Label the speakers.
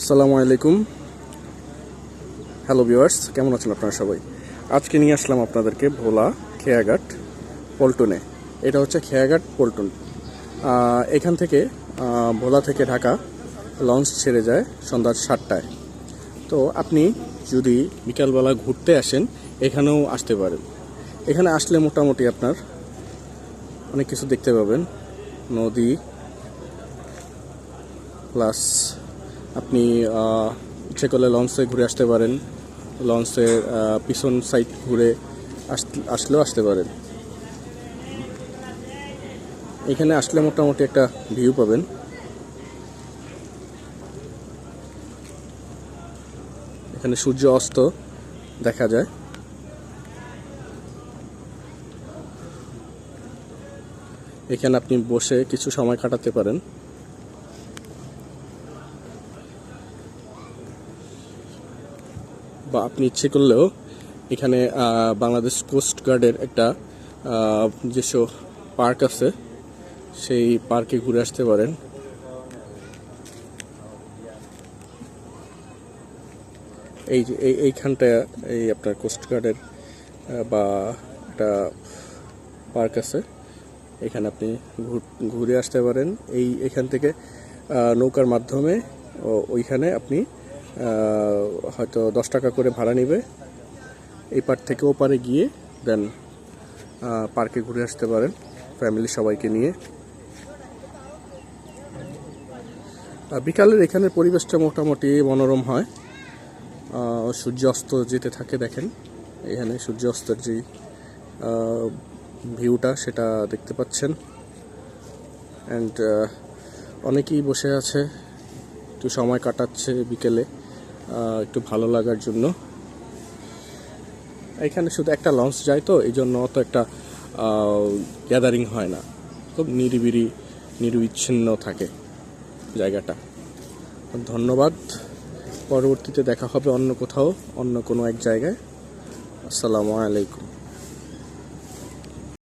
Speaker 1: আসসালামু আলাইকুম। Hello viewers, কেমন আছেন আপনারা সবাই? আজকে নিয়ে আসলাম আপনাদেরকে ভোলা খেয়াঘাট পল্টনে। এটা হচ্ছে খেয়াঘাট পল্টন। এখান থেকে ভোলা থেকে ঢাকা লঞ্চ ছেড়ে যায় সন্ধ্যা 7টায়। তো আপনি যদি বিকালবেলা ঘুরতে আসেন এখানেও আসতে পারেন। এখানে আসলে মোটামুটি আপনার অনেক কিছু দেখতে পাবেন। নদী প্লাস আপনি ইচ্ছে করলে লঞ্চে ঘুরে আসতে পারেন। লঞ্চের পিছন সাইড ঘুরে আসলেও আসতে পারেন। এখানে আসলে মোটামুটি একটা ভিউ পাবেন। এখানে সূর্য অস্ত দেখা যায়। এখানে আপনি বসে কিছু সময় কাটাতে পারেন। বা আপনি ইচ্ছে করলেও এখানে বাংলাদেশ কোস্ট গার্ডের একটা যেসব পার্ক আছে সেই পার্কে ঘুরে আসতে পারেন। এই যে এইখানটা এই আপনার কোস্ট গার্ডের বা একটা পার্ক আছে, এখানে আপনি ঘুরে আসতে পারেন। এখান থেকে নৌকার মাধ্যমে ওইখানে আপনি হয়তো 10 টাকা করে ভাড়া নেবে। এই পার থেকে ও পারে গিয়ে দেন পার্কে ঘুরে আসতে পারেন ফ্যামিলি সবাইকে নিয়ে। বিকালের এখানের পরিবেশটা মোটামুটি মনোরম হয়। সূর্য অস্ত যেতে থাকে, দেখেন এখানে সূর্য অস্তের যে ভিউটা সেটা দেখতে পাচ্ছেন। অ্যান্ড অনেকেই বসে আছে, একটু সময় কাটাচ্ছে বিকেলে একটু ভালো লাগার জন্য। এখানে শুধু একটা লঞ্চ যায়, তো এই জন্য অত একটা গ্যাদারিং হয় না, খুব নিরিবিলি নিরবিচ্ছিন্ন থাকে জায়গাটা। ধন্যবাদ। পরবর্তীতে দেখা হবে অন্য কোথাও, অন্য কোনো এক জায়গায়। আসসালামু আলাইকুম।